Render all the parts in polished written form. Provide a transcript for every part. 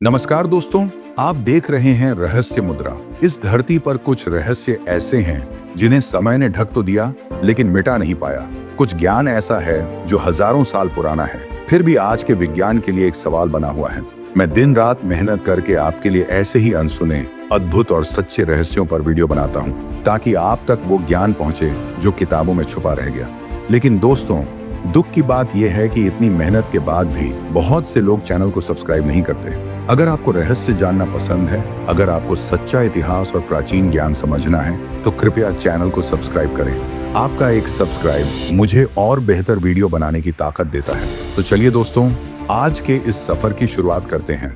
नमस्कार दोस्तों, आप देख रहे हैं रहस्य मुद्रा। इस धरती पर कुछ रहस्य ऐसे हैं जिन्हें समय ने ढक तो दिया लेकिन मिटा नहीं पाया। कुछ ज्ञान ऐसा है जो हजारों साल पुराना है, फिर भी आज के विज्ञान के लिए एक सवाल बना हुआ है। मैं दिन रात मेहनत करके आपके लिए ऐसे ही अनसुने, अद्भुत और सच्चे रहस्यों पर वीडियो बनाता हूँ, ताकि आप तक वो ज्ञान पहुंचे जो किताबों में छुपा रह गया। लेकिन दोस्तों, दुख की बात यह है कि इतनी मेहनत के बाद भी बहुत से लोग चैनल को सब्सक्राइब नहीं करते। अगर आपको रहस्य जानना पसंद है, अगर आपको सच्चा इतिहास और प्राचीन ज्ञान समझना है, तो कृपया चैनल को सब्सक्राइब करें। आपका एक सब्सक्राइब मुझे और बेहतर वीडियो बनाने की ताकत देता है। तो चलिए दोस्तों, आज के इस सफर की शुरुआत करते हैं।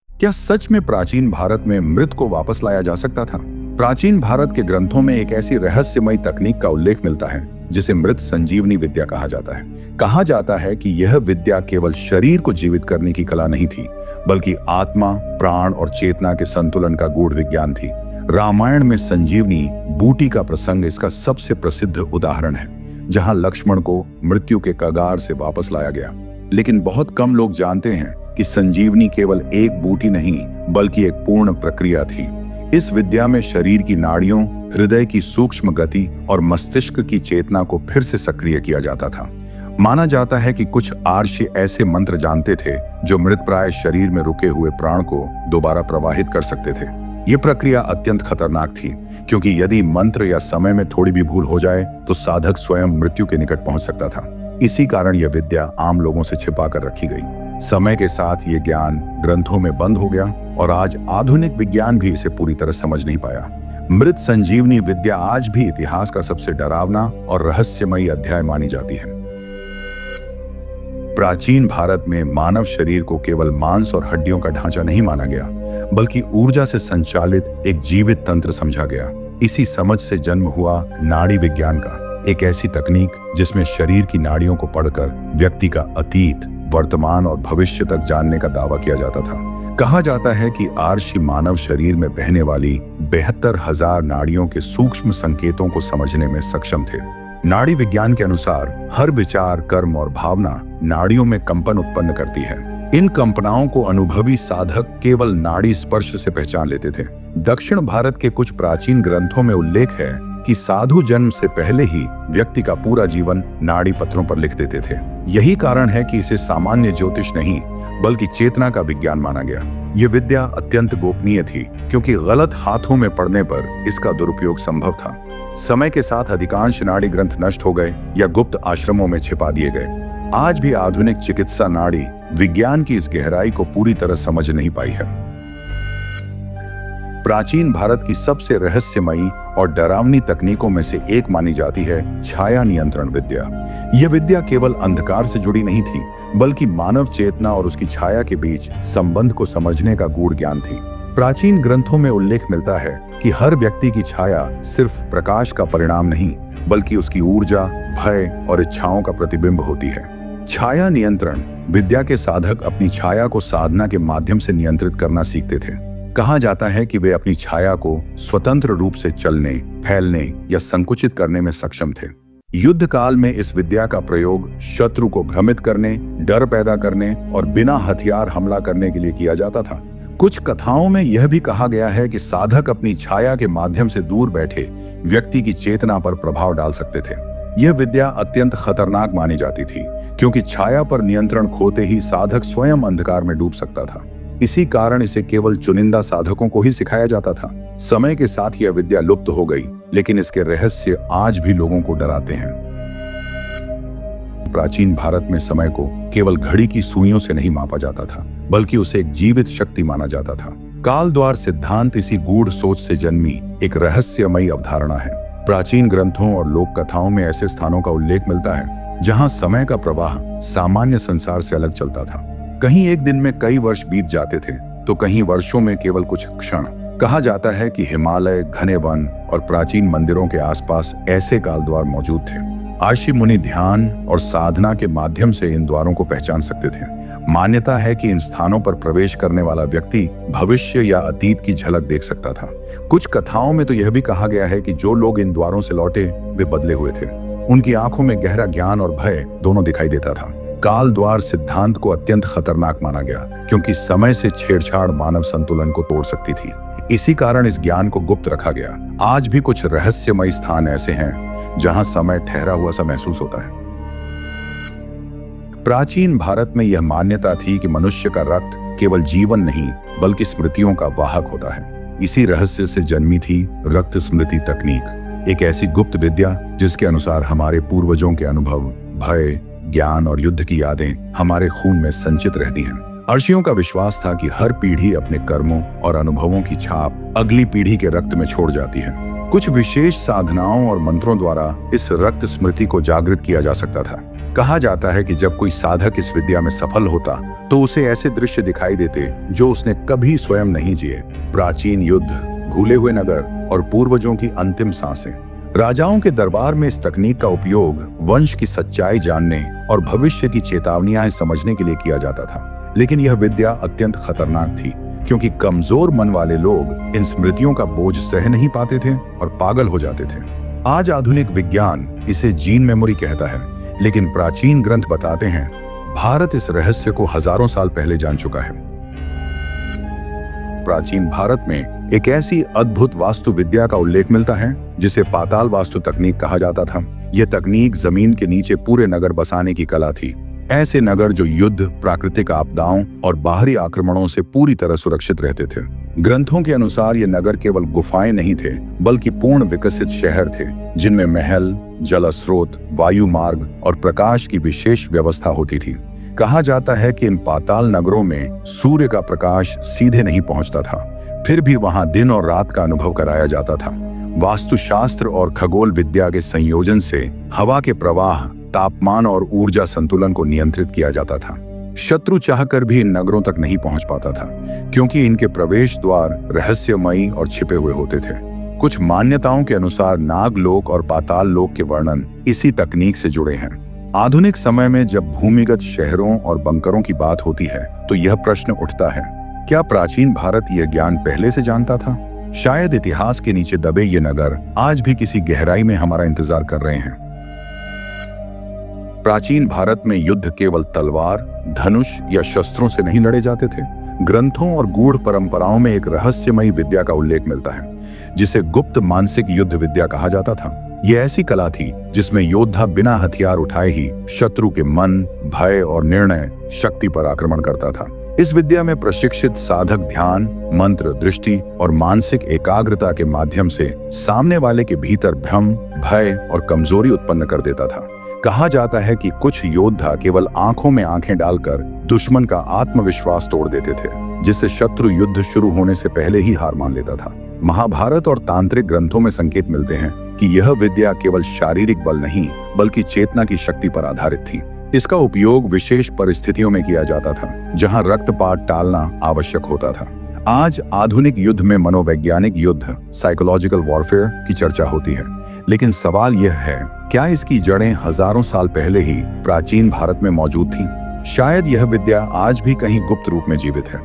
क्या सच में प्राचीन भारत में मृत को वापस लाया जा सकता था? प्राचीन भारत के ग्रंथों में एक ऐसी रहस्यमयी तकनीक का उल्लेख मिलता है जिसे मृत संजीवनी विद्या कहा जाता है। कहा जाता है कि यह विद्या केवल शरीर को जीवित करने की कला नहीं थी, बल्कि आत्मा, प्राण और चेतना के संतुलन का गूढ़ विज्ञान थी। रामायण में संजीवनी बूटी का प्रसंग इसका सबसे प्रसिद्ध उदाहरण है, जहां लक्ष्मण को मृत्यु के कगार से वापस लाया गया। लेकिन बहुत कम लोग जानते हैं कि संजीवनी केवल एक बूटी नहीं, बल्कि एक पूर्ण प्रक्रिया थी। इस विद्या में शरीर की नाड़ियों, हृदय की सूक्ष्म गति और मस्तिष्क की चेतना को फिर से सक्रिय किया जाता था। माना जाता है कि कुछ आर्षि ऐसे मंत्र जानते थे जो मृतप्राय शरीर में रुके हुए प्राण को दोबारा प्रवाहित कर सकते थे। यह प्रक्रिया अत्यंत खतरनाक थी, क्योंकि यदि मंत्र या समय में थोड़ी भी भूल हो जाए तो साधक स्वयं मृत्यु के निकट पहुंच सकता था। इसी कारण यह विद्या आम लोगों से छिपा कर रखी गई। समय के साथ ये ज्ञान ग्रंथों में बंद हो गया और आज आधुनिक विज्ञान भी इसे पूरी तरह समझ नहीं पाया। मृत संजीवनी विद्या आज भी इतिहास का सबसे डरावना और रहस्यमयी अध्याय मानी जाती है। प्राचीन भारत में मानव शरीर को केवल मांस और हड्डियों का ढांचा नहीं माना गया, बल्कि ऊर्जा से संचालित एक जीवित तंत्र समझा गया। इसी समझ से जन्म हुआ नाड़ी विज्ञान का, एक ऐसी तकनीक जिसमें शरीर की नाड़ियों को पढ़कर व्यक्ति का अतीत, वर्तमान और भविष्य तक जानने का दावा किया जाता था। कहा जाता है कि आर्षि मानव शरीर में बहने वाली 72,000 नाड़ियों के सूक्ष्म संकेतों को समझने में सक्षम थे। नाड़ी विज्ञान के अनुसार हर विचार, कर्म और भावना नाड़ियों में कंपन उत्पन्न करती है। इन कंपनाओं को अनुभवी साधक केवल नाड़ी स्पर्श से पहचान लेते थे। दक्षिण भारत के कुछ प्राचीन ग्रंथों में उल्लेख है कि साधु जन्म से पहले ही व्यक्ति का पूरा जीवन नाड़ी पत्रों पर लिख देते थे। यही कारण है कि इसे सामान्य ज्योतिष नहीं, बल्कि चेतना का विज्ञान माना गया। यह विद्या अत्यंत गोपनीय थी, क्योंकि गलत हाथों में पड़ने पर इसका दुरुपयोग संभव था। समय के साथ अधिकांश नाड़ी ग्रंथ नष्ट हो गए या गुप्त आश्रमों में छिपा दिए गए। आज भी आधुनिक चिकित्सा नाड़ी विज्ञान की इस गहराई को पूरी तरह समझ नहीं पाई है। प्राचीन भारत की सबसे रहस्यमयी और डरावनी तकनीकों में से एक मानी जाती है छाया नियंत्रण विद्या। यह विद्या केवल अंधकार से जुड़ी नहीं थी, बल्कि मानव चेतना और उसकी छाया के बीच संबंध को समझने का गूढ़ ज्ञान थी। प्राचीन ग्रंथों में उल्लेख मिलता है कि हर व्यक्ति की छाया सिर्फ प्रकाश का परिणाम नहीं, बल्कि उसकी ऊर्जा, भय और इच्छाओं का प्रतिबिंब होती है। छाया नियंत्रण विद्या के साधक अपनी छाया को साधना के माध्यम से नियंत्रित करना सीखते थे। कहा जाता है कि वे अपनी छाया को स्वतंत्र रूप से चलने, फैलने या संकुचित करने में सक्षम थे। युद्ध काल में इस विद्या का प्रयोग शत्रु को भ्रमित करने, डर पैदा करने और बिना हथियार हमला करने के लिए किया जाता था। कुछ कथाओं में यह भी कहा गया है कि साधक अपनी छाया के माध्यम से दूर बैठे व्यक्ति की चेतना पर प्रभाव डाल सकते थे। यह विद्या अत्यंत खतरनाक मानी जाती थी, क्योंकि छाया पर नियंत्रण खोते ही साधक स्वयं अंधकार में डूब सकता था। इसी कारण इसे केवल चुनिंदा साधकों को ही सिखाया जाता था। समय के साथ यह विद्या लुप्त हो गई, लेकिन इसके रहस्य आज भी लोगों को डराते हैं। प्राचीन भारत में समय को केवल घड़ी की सुइयों से नहीं मापा जाता था, बल्कि उसे एक जीवित शक्ति माना जाता था। काल द्वार सिद्धांत इसी गूढ़ सोच से जन्मी एक रहस्यमयी अवधारणा है। प्राचीन ग्रंथों और लोक कथाओं में ऐसे स्थानों का उल्लेख मिलता है जहां समय का प्रवाह सामान्य संसार से अलग चलता था। कहीं एक दिन में कई वर्ष बीत जाते थे, तो कहीं वर्षों में केवल कुछ क्षण। कहा जाता है कि हिमालय, घने वन और प्राचीन मंदिरों के आसपास ऐसे काल द्वार मौजूद थे। आर्षि मुनि ध्यान और साधना के माध्यम से इन द्वारों को पहचान सकते थे। मान्यता है कि इन स्थानों पर प्रवेश करने वाला व्यक्ति भविष्य या अतीत की झलक देख सकता था। कुछ कथाओं में तो यह भी कहा गया है कि जो लोग इन द्वारों से लौटे वे बदले हुए थे। उनकी आंखों में गहरा ज्ञान और भय दोनों दिखाई देता था। काल द्वार सिद्धांत को अत्यंत खतरनाक माना गया, क्योंकि समय से छेड़छाड़ मानव संतुलन को तोड़ सकती थी। इसी कारण इस ज्ञान को गुप्त रखा गया। आज भी कुछ रहस्यमय स्थान ऐसे हैं जहां समय ठहरा हुआ सा महसूस होता है। प्राचीन भारत में यह मान्यता थी कि मनुष्य का रक्त केवल जीवन नहीं बल्कि स्मृतियों का वाहक होता है। इसी रहस्य से जन्मी थी रक्त स्मृति तकनीक, एक ऐसी गुप्त विद्या जिसके अनुसार हमारे पूर्वजों के अनुभव, भय, ज्ञान और युद्ध की यादें हमारे खून में संचित रहती हैं। ऋषियों का विश्वास था कि हर पीढ़ी अपने कर्मों और अनुभवों की छाप अगली पीढ़ी के रक्त में छोड़ जाती है। कुछ विशेष साधनाओं और मंत्रों द्वारा इस रक्त स्मृति को जागृत किया जा सकता था। कहा जाता है कि जब कोई साधक इस विद्या में सफल होता तो उसे ऐसे दृश्य दिखाई देते जो उसने कभी स्वयं नहीं जिए। प्राचीन युद्ध, भूले हुए नगर और पूर्वजों की अंतिम सांसें। राजाओं के दरबार में इस तकनीक का उपयोग वंश की सच्चाई जानने और भविष्य की चेतावनियां समझने के लिए किया जाता था। लेकिन यह विद्या अत्यंत खतरनाक थी, क्योंकि कमजोर मन वाले लोग इन स्मृतियों का बोझ सह नहीं पाते थे और पागल हो जाते थे। आज आधुनिक विज्ञान इसे जीन मेमोरी कहता है, लेकिन प्राचीन ग्रंथ बताते हैं भारत इस रहस्य को हजारों साल पहले जान चुका है। प्राचीन भारत में एक ऐसी अद्भुत वास्तु विद्या का उल्लेख मिलता है जिसे पाताल वास्तु तकनीक कहा जाता था। यह तकनीक जमीन के नीचे पूरे नगर बसाने की कला थी। ऐसे नगर जो युद्ध, प्राकृतिक आपदाओं और बाहरी आक्रमणों से पूरी तरह सुरक्षित रहते थे। ग्रंथों के अनुसार ये नगर केवल गुफाएं नहीं थे, बल्कि पूर्ण विकसित शहर थे, जिनमें महल, जल स्रोत, वायु मार्ग और प्रकाश की विशेष व्यवस्था होती थी। कहा जाता है कि इन पाताल नगरों में सूर्य का प्रकाश सीधे नहीं पहुंचता था, फिर भी वहां दिन और रात का अनुभव कराया जाता था। वास्तुशास्त्र और खगोल विद्या के संयोजन से हवा के प्रवाह, तापमान और ऊर्जा संतुलन को नियंत्रित किया जाता था। शत्रु चाहकर भी इन नगरों तक नहीं पहुंच पाता था, क्योंकि इनके प्रवेश द्वार रहस्यमयी और छिपे हुए होते थे। कुछ मान्यताओं के अनुसार नागलोक और पाताल लोक के वर्णन इसी तकनीक से जुड़े हैं। आधुनिक समय में जब भूमिगत शहरों और बंकरों की बात होती है तो यह प्रश्न उठता है, क्या प्राचीन भारत यह ज्ञान पहले से जानता था? शायद इतिहास के नीचे दबे ये नगर आज भी किसी गहराई में हमारा इंतजार कर रहे हैं। प्राचीन भारत में युद्ध केवल तलवार, धनुष या शस्त्रों से नहीं लड़े जाते थे। ग्रंथों और गूढ़ परंपराओं में एक रहस्यमयी विद्या का उल्लेख मिलता है, जिसे गुप्त मानसिक युद्ध विद्या कहा जाता था। यह ऐसी कला थी जिसमें योद्धा बिना हथियार उठाए ही शत्रु के मन, भय और निर्णय शक्ति पर आक्रमण करता था। इस विद्या में प्रशिक्षित साधक ध्यान, मंत्र, दृष्टि और मानसिक एकाग्रता के माध्यम से सामने वाले के भीतर भ्रम, भय और कमजोरी उत्पन्न कर देता था। कहा जाता है कि कुछ योद्धा केवल आंखों में आंखें डालकर दुश्मन का आत्मविश्वास तोड़ देते थे, जिससे शत्रु युद्ध शुरू होने से पहले ही हार मान लेता था। महाभारत और तांत्रिक ग्रंथों में संकेत मिलते हैं कि यह विद्या केवल शारीरिक बल नहीं बल्कि चेतना की शक्ति पर आधारित थी। इसका उपयोग विशेष परिस्थितियों में किया जाता था, जहां रक्तपात टालना आवश्यक होता था। आज आधुनिक युद्ध में मनोवैज्ञानिक युद्ध, साइकोलॉजिकल वॉरफेयर की चर्चा होती है, लेकिन सवाल यह है, क्या इसकी जड़ें हजारों साल पहले ही प्राचीन भारत में मौजूद थीं? शायद यह विद्या आज भी कहीं गुप्त रूप में जीवित है।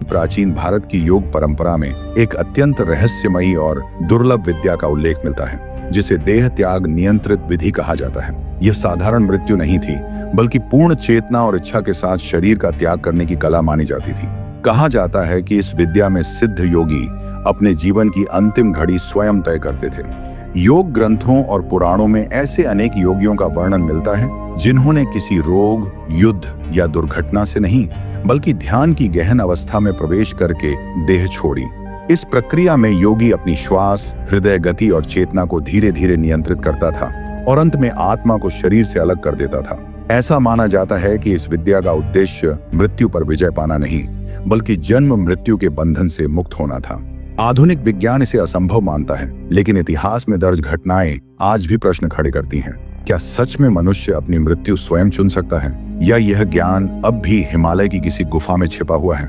प्राचीन भारत की योग परंपरा में एक अत्यंत रहस्यमयी और दुर्लभ विद्या का उल्लेख मिलता है, जिसे देह त्याग नियंत्रित विधि कहा जाता है। यह साधारण मृत्यु नहीं थी, बल्कि पूर्ण चेतना और इच्छा के साथ शरीर का त्याग करने की कला मानी जाती थी। कहा जाता है कि इस विद्या में सिद्ध योगी अपने जीवन की अंतिम घड़ी स्वयं तय करते थे। योग ग्रंथों और पुराणों में ऐसे अनेक योगियों का वर्णन मिलता है जिन्होंने किसी रोग, युद्ध या दुर्घटना से नहीं बल्कि ध्यान की गहन अवस्था में प्रवेश करके देह छोड़ी। इस प्रक्रिया में योगी अपनी श्वास, हृदय गति और चेतना को धीरे धीरे नियंत्रित करता था और अंत में आत्मा को शरीर से अलग कर देता था। ऐसा माना जाता है कि इस विद्या का उद्देश्य मृत्यु पर विजय पाना नहीं बल्कि जन्म मृत्यु के बंधन से मुक्त होना था। आधुनिक विज्ञान इसे असंभव मानता है, लेकिन इतिहास में दर्ज घटनाएं आज भी प्रश्न खड़े करती हैं। क्या सच में मनुष्य अपनी मृत्यु स्वयं चुन सकता है, या यह ज्ञान अब भी हिमालय की किसी गुफा में छिपा हुआ है?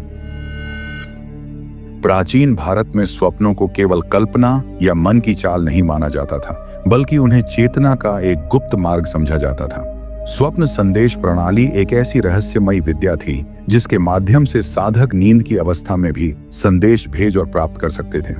प्राचीन भारत में स्वप्नों को केवल कल्पना या मन की चाल नहीं माना जाता था, बल्कि उन्हें चेतना का एक गुप्त मार्ग समझा जाता था। स्वप्न संदेश प्रणाली एक ऐसी रहस्यमयी विद्या थी जिसके माध्यम से साधक नींद की अवस्था में भी संदेश भेज और प्राप्त कर सकते थे।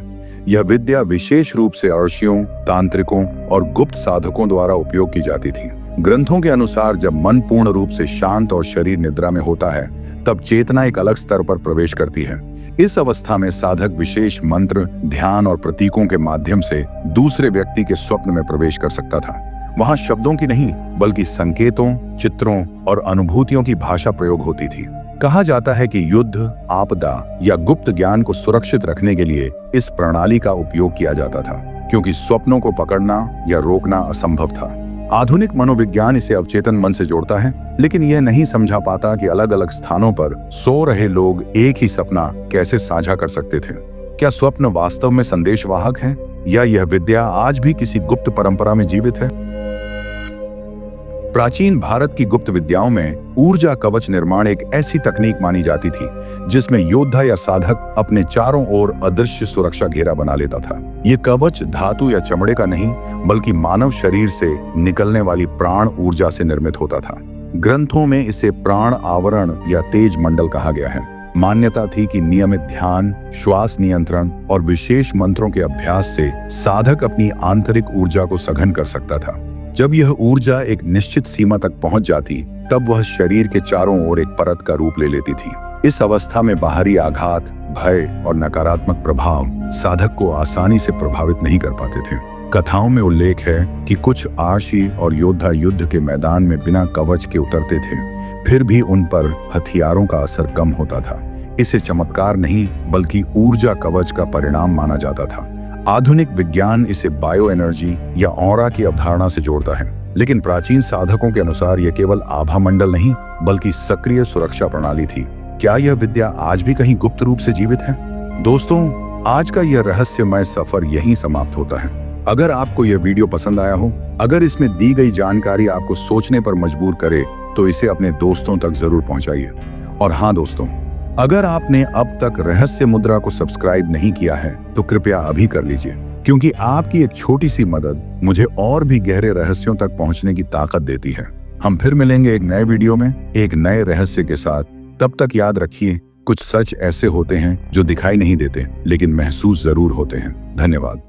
यह विद्या विशेष रूप से ऋषियों, तांत्रिकों और गुप्त साधकों द्वारा उपयोग की जाती थी, ग्रंथों के अनुसार जब मन पूर्ण रूप से शांत और शरीर निद्रा में होता है, तब चेतना एक अलग स्तर पर प्रवेश करती है। इस अवस्था में साधक विशेष मंत्र, ध्यान और प्रतीकों के माध्यम से दूसरे व्यक्ति के स्वप्न में प्रवेश कर सकता था। वहां शब्दों की नहीं, बल्कि संकेतों, चित्रों और अनुभूतियों की भाषा प्रयोग होती थी। कहा जाता है कि युद्ध, आपदा या गुप्त ज्ञान को सुरक्षित रखने के लिए इस प्रणाली का उपयोग किया जाता था, क्योंकि स्वप्नों को पकड़ना या रोकना असंभव था। आधुनिक मनोविज्ञान इसे अवचेतन मन से जोड़ता है, लेकिन यह नहीं समझा पाता कि अलग अलग स्थानों पर सो रहे लोग एक ही सपना कैसे साझा कर सकते थे। क्या स्वप्न वास्तव में संदेशवाहक हैं, या यह विद्या आज भी किसी गुप्त परंपरा में जीवित है? प्राचीन भारत की गुप्त विद्याओं में ऊर्जा कवच निर्माण एक ऐसी तकनीक मानी जाती थी जिसमें योद्धा या साधक अपने चारों ओर अदृश्य सुरक्षा घेरा बना लेता था। ये कवच धातु या चमड़े का नहीं, बल्कि मानव शरीर से निकलने वाली प्राण ऊर्जा से निर्मित होता था। ग्रंथों में इसे प्राण आवरण या तेज मंडल कहा गया है। मान्यता थी कि नियमित ध्यान, श्वास नियंत्रण और विशेष मंत्रों के अभ्यास से साधक अपनी आंतरिक ऊर्जा को सघन कर सकता था। जब यह ऊर्जा एक निश्चित सीमा तक पहुंच जाती, तब वह शरीर के चारों ओर एक परत का रूप ले लेती थी। इस अवस्था में बाहरी आघात, भय और नकारात्मक प्रभाव साधक को आसानी से प्रभावित नहीं कर पाते थे। कथाओं में उल्लेख है कि कुछ आशी और योद्धा युद्ध के मैदान में बिना कवच के उतरते थे, फिर भी उन पर हथियारों का असर कम होता था। इसे चमत्कार नहीं, बल्कि ऊर्जा कवच का परिणाम माना जाता था। आधुनिक विज्ञान इसे बायो एनर्जी या ऑरा की अवधारणा से जोड़ता है, लेकिन प्राचीन साधकों के अनुसार यह केवल आभा मंडल नहीं, बल्कि सक्रिय सुरक्षा प्रणाली थी। क्या यह विद्या आज भी कहीं गुप्त रूप से जीवित है? दोस्तों, आज का यह रहस्यमय सफर यहीं समाप्त होता है। अगर आपको यह वीडियो पसंद आया हो, अगर इसमें दी गई जानकारी आपको सोचने पर मजबूर करे, तो इसे अपने दोस्तों तक जरूर पहुंचाइए। और हाँ दोस्तों, अगर आपने अब तक रहस्य मुद्रा को सब्सक्राइब नहीं किया है, तो कृपया अभी कर लीजिए, क्योंकि आपकी एक छोटी सी मदद मुझे और भी गहरे रहस्यों तक पहुंचने की ताकत देती है। हम फिर मिलेंगे एक नए वीडियो में, एक नए रहस्य के साथ। तब तक याद रखिए, कुछ सच ऐसे होते हैं जो दिखाई नहीं देते, लेकिन महसूस जरूर होते हैं। धन्यवाद।